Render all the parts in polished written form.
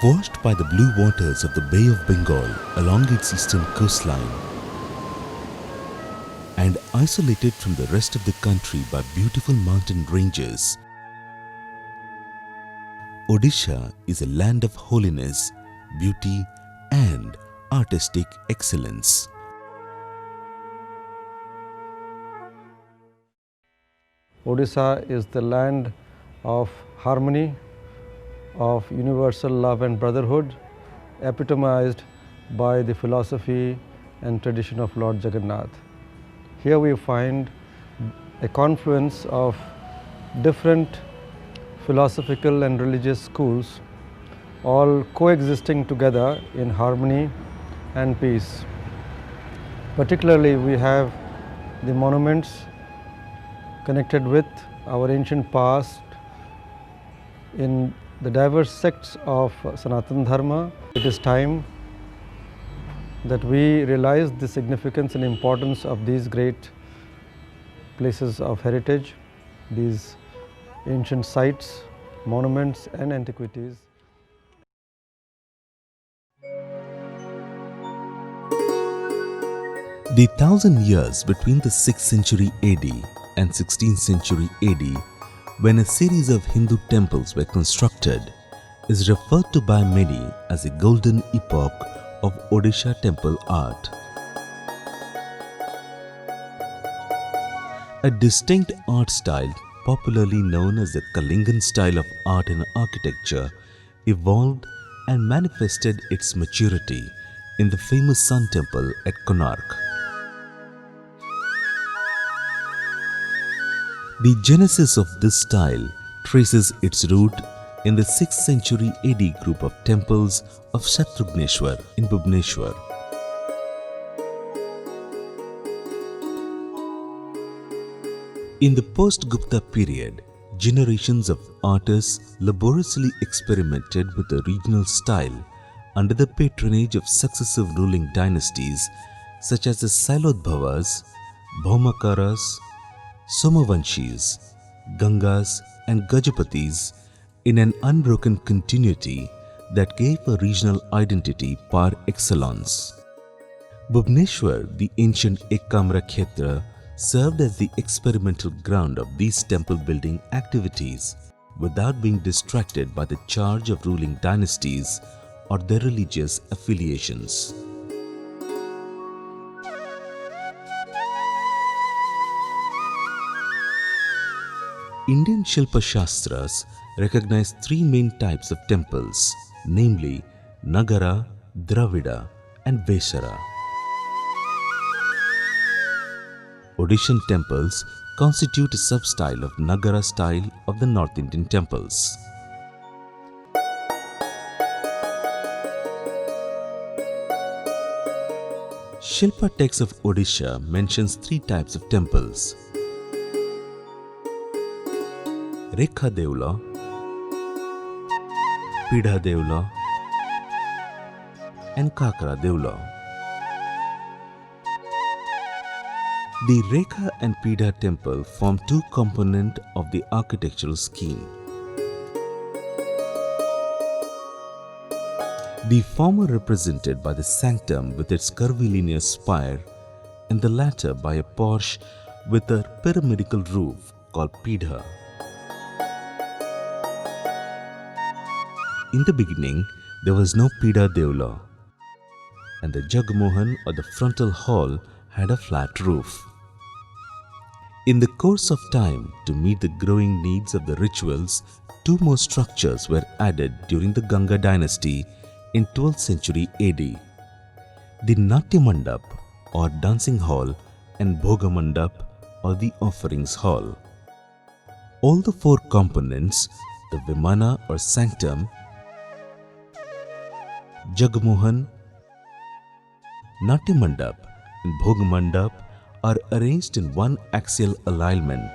Washed by the blue waters of the Bay of Bengal along its eastern coastline and isolated from the rest of the country by beautiful mountain ranges, Odisha is a land of holiness, beauty and artistic excellence. Odisha is the land of harmony, of universal love and brotherhood, epitomized by the philosophy and tradition of Lord Jagannath. Here we find a confluence of different philosophical and religious schools, all coexisting together in harmony and peace. Particularly, we have the monuments connected with our ancient past in the diverse sects of Sanatana Dharma. It is time that we realize the significance and importance of these great places of heritage, these ancient sites, monuments and antiquities. The 1,000 years between the 6th century AD and 16th century AD, when a series of Hindu temples were constructed, is referred to by many as a golden epoch of Odisha temple art. A distinct art style, popularly known as the Kalingan style of art and architecture, evolved and manifested its maturity in the famous Sun Temple at Konark. The genesis of this style traces its root in the 6th century AD group of temples of Shatrughneshwar in Bhubaneswar. In the post-Gupta period, generations of artists laboriously experimented with a regional style under the patronage of successive ruling dynasties such as the Sailodbhavas, Bhaumakaras, Somavanshis, Gangas and Gajapatis in an unbroken continuity that gave a regional identity par excellence. Bhubaneswar, the ancient Ekamra Khetra, served as the experimental ground of these temple building activities without being distracted by the charge of ruling dynasties or their religious affiliations. Indian Shilpa Shastras recognize three main types of temples, namely Nagara, Dravida and Vesara. Odishan temples constitute a sub-style of Nagara style of the North Indian temples. Shilpa text of Odisha mentions three types of temples: Rekha Deula, Pidha Deula and Kakra Deula. The Rekha and Pidha temple form two components of the architectural scheme. The former represented by the sanctum with its curvilinear spire and the latter by a porch with a pyramidal roof called Pidha. In the beginning, there was no Pidha Deula, and the Jagmohan or the frontal hall had a flat roof. In the course of time, to meet the growing needs of the rituals Two more structures were added during the Ganga dynasty in 12th century AD. The Natya Mandap or dancing hall and Bhoga Mandap or the offerings hall. All the four components, the Vimana or sanctum, Jagmohan, Natya Mandap and Bhoga Mandap are arranged in one axial alignment.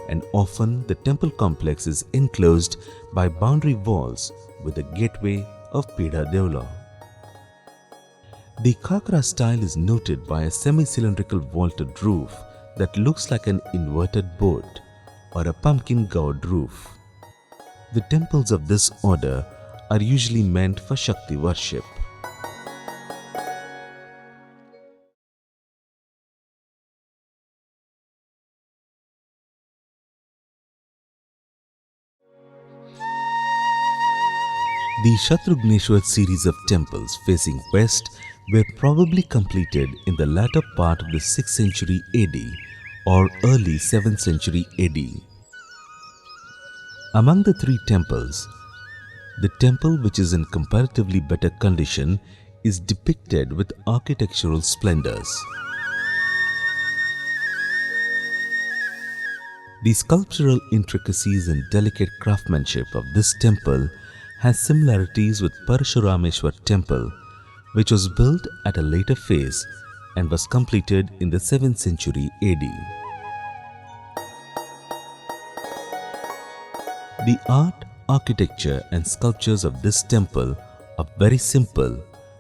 And often the temple complex is enclosed by boundary walls with a gateway of Pida Deula. The Khakra style is noted by a semi-cylindrical vaulted roof that looks like an inverted boat or a pumpkin gourd roof. The temples of this order are usually meant for Shakti worship. The Shatrughneshwar series of temples facing west were probably completed in the latter part of the 6th century AD or early 7th century AD. Among the three temples, the temple which is in comparatively better condition is depicted with architectural splendors. The sculptural intricacies and delicate craftsmanship of this temple has similarities with Parsurameswar Temple, which was built at a later phase and was completed in the 7th century AD. The art, architecture and sculptures of this temple are very simple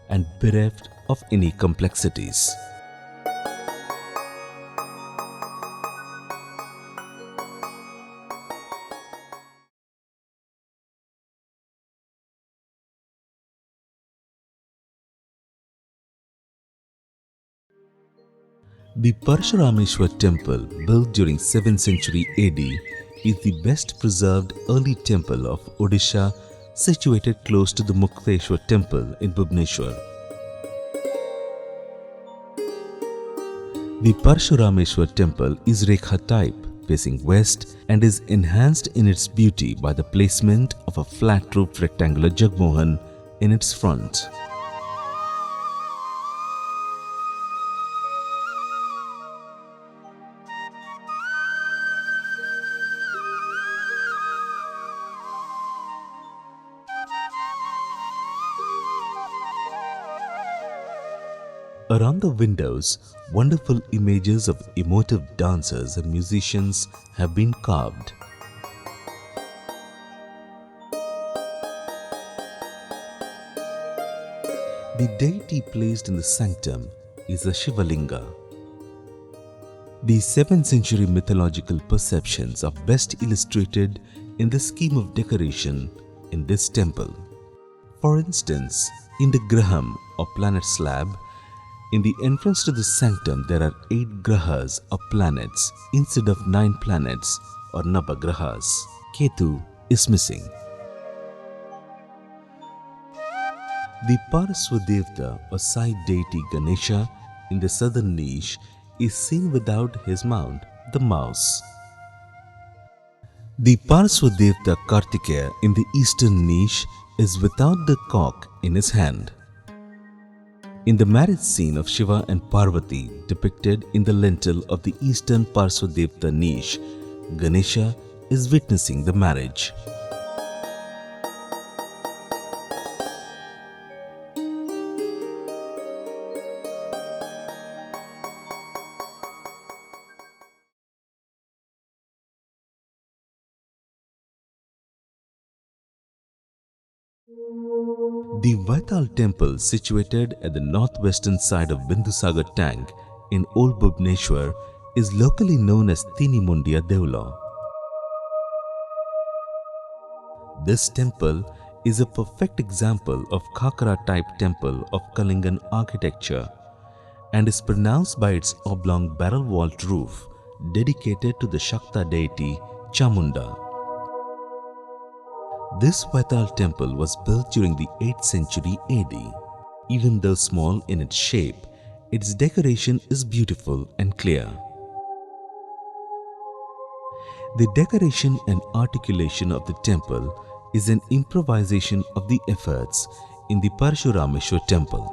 and bereft of any complexities. The Parsurameswar Temple, built during 7th century AD, is the best preserved early temple of Odisha, situated close to the Mukteshwar Temple in Bhubaneswar. The Parsurameswar Temple is Rekha type, facing west, and is enhanced in its beauty by the placement of a flat-roofed rectangular Jagmohan in its front. Around the windows, wonderful images of emotive dancers and musicians have been carved. The deity placed in the sanctum is a Shivalinga. The 7th century mythological perceptions are best illustrated in the scheme of decoration in this temple. For instance, in the Graham or planet slab, in the entrance to the sanctum there are 8 grahas or planets instead of 9 planets or Navagrahas. Ketu is missing. The Paraswadevta or side deity Ganesha in the southern niche is seen without his mount, the mouse. The Paraswadevta Kartikeya in the eastern niche is without the cock in his hand. In the marriage scene of Shiva and Parvati depicted in the lintel of the eastern Paraswadevta niche, Ganesha is witnessing the marriage. The Vaital Temple, situated at the northwestern side of Bindusagar Tank in Old Bhubaneswar, is locally known as Tinimundiya Deula. This temple is a perfect example of Khakra type temple of Kalingan architecture and is pronounced by its oblong barrel vault roof dedicated to the Shakta deity Chamunda. This Vaital temple was built during the 8th century AD. Even though small in its shape, its decoration is beautiful and clear. The decoration and articulation of the temple is an improvisation of the efforts in the Parsurameswar temple.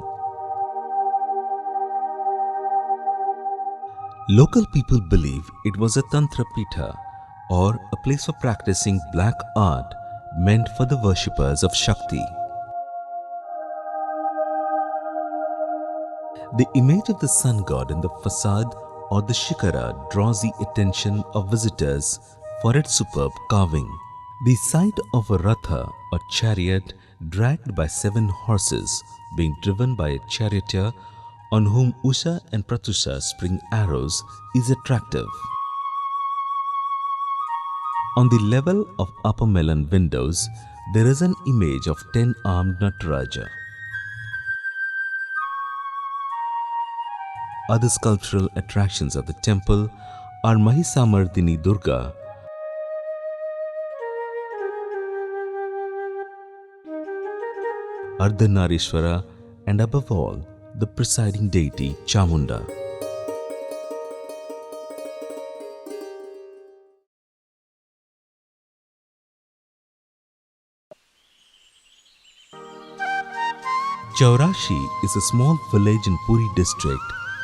Local people believe it was a Tantra Pitha or a place for practicing black art meant for the worshippers of Shakti. The image of the sun god in the facade or the shikara draws the attention of visitors for its superb carving. The sight of a ratha or chariot dragged by 7 horses being driven by a charioteer on whom Usha and Pratusha spring arrows is attractive. On the level of upper melon windows, there is an image of 10-armed Nataraja. Other sculptural attractions of the temple are Mahisamardini Durga, Ardhanarishwara, and above all, the presiding deity Chamunda. Chaurashi is a small village in Puri district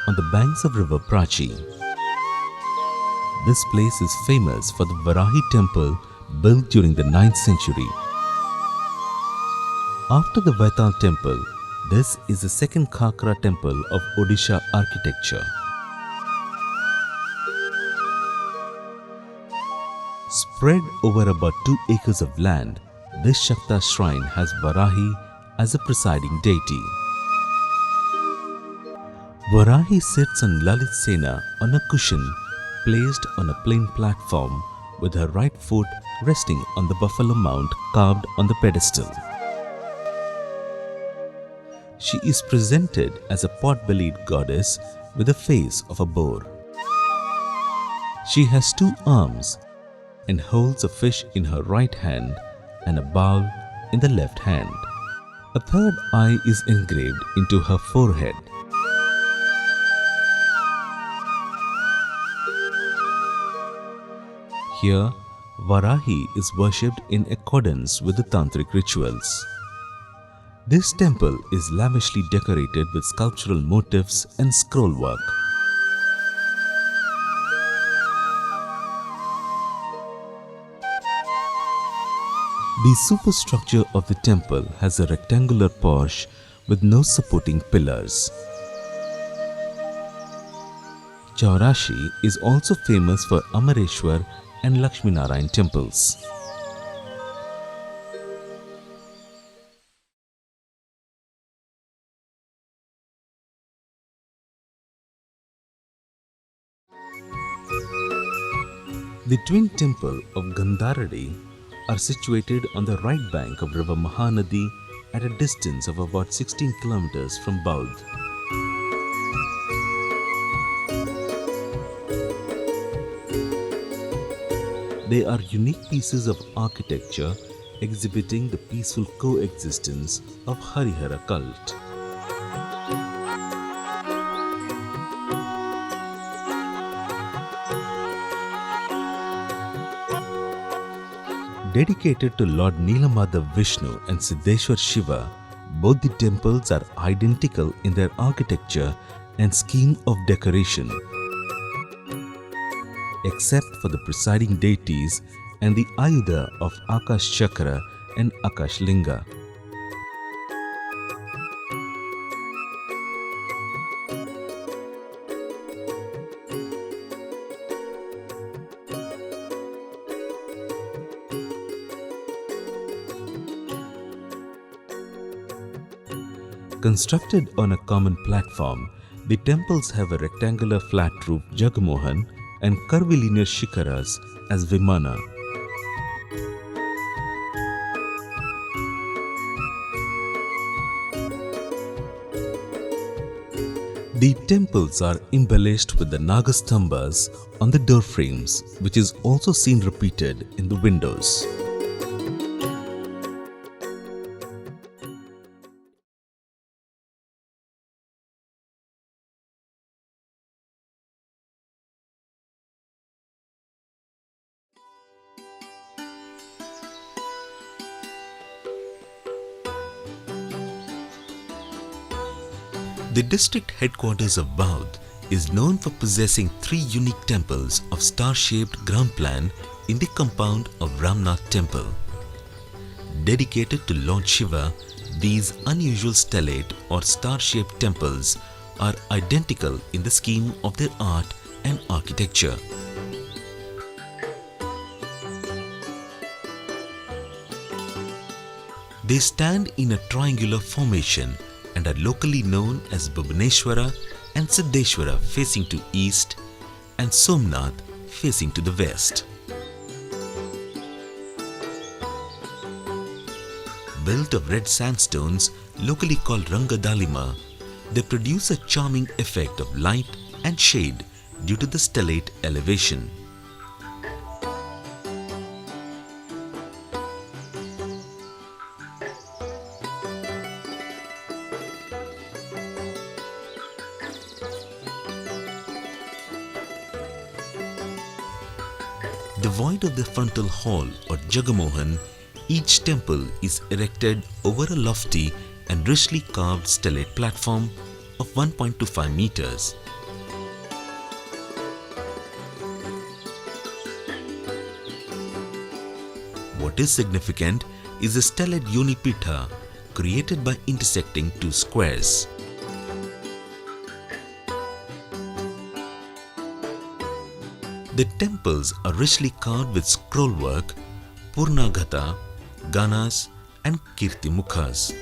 on the banks of river Prachi. This place is famous for the Varahi temple built during the 9th century. After the Vaital temple, this is the second Khakra temple of Odisha architecture. Spread over about 2 acres of land, this Shakta shrine has Varahi as a presiding deity. Varahi sits on Lalit Sena on a cushion placed on a plain platform with her right foot resting on the buffalo mount carved on the pedestal. She is presented as a pot-bellied goddess with the face of a boar. She has 2 arms and holds a fish in her right hand and a bowl in the left hand. A third eye is engraved into her forehead. Here, Varahi is worshipped in accordance with the tantric rituals. This temple is lavishly decorated with sculptural motifs and scrollwork. The superstructure of the temple has a rectangular porch with no supporting pillars. Chaurashi is also famous for Amareshwar and Lakshmi Narayan temples. The twin temple of Gandharadi are situated on the right bank of river Mahanadi at a distance of about 16 kilometers from Baud. They are unique pieces of architecture exhibiting the peaceful coexistence of Harihara cult. Dedicated to Lord Neelamadav Vishnu and Siddheshwar Shiva, both the temples are identical in their architecture and scheme of decoration, except for the presiding deities and the Ayudha of Akash Chakra and Akash Linga. Constructed on a common platform, the temples have a rectangular flat roof Jagamohan and curvilinear shikaras as Vimana. The temples are embellished with the Nagastambhas on the door frames, which is also seen repeated in the windows. The district headquarters of Baudh is known for possessing 3 unique temples of star-shaped ground plan in the compound of Ramnath Temple. Dedicated to Lord Shiva, these unusual stellate or star-shaped temples are identical in the scheme of their art and architecture. They stand in a triangular formation and are locally known as Bhubaneswara and Siddheshwara facing to east and Somnath facing to the west. Built of red sandstones, locally called Rangadalima, they produce a charming effect of light and shade due to the stellate elevation. Devoid of the frontal hall or Jagamohan, each temple is erected over a lofty and richly carved stellate platform of 1.25 meters. What is significant is the stellate Unipitha created by intersecting 2 squares. The temples are richly carved with scrollwork, Purnagata, Ganas and Kirtimukhas.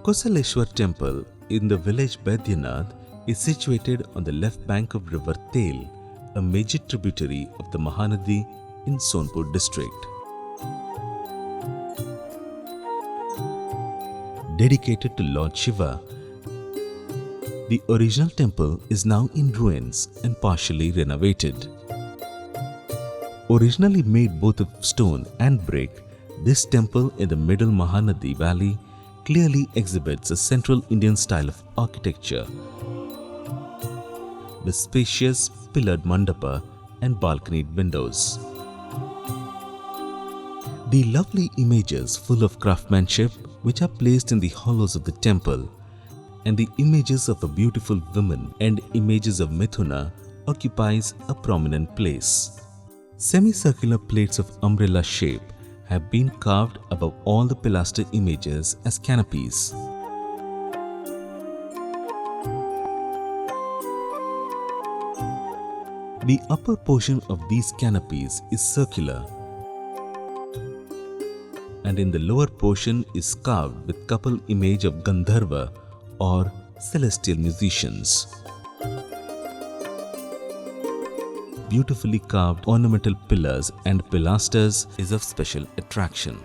Kosaleshwar Temple in the village Baidyanath is situated on the left bank of river Tel, a major tributary of the Mahanadi in Sonpur district. Dedicated to Lord Shiva, the original temple is now in ruins and partially renovated. Originally made both of stone and brick, this temple in the middle Mahanadi valley clearly exhibits a central Indian style of architecture with spacious pillared mandapa and balconied windows. The lovely images full of craftsmanship which are placed in the hollows of the temple and the images of a beautiful woman and images of Mithuna occupies a prominent place. Semicircular plates of umbrella shape have been carved above all the pilaster images as canopies. The upper portion of these canopies is circular, and in the lower portion is carved with couple image of Gandharva or celestial musicians. Beautifully carved ornamental pillars and pilasters is of special attraction.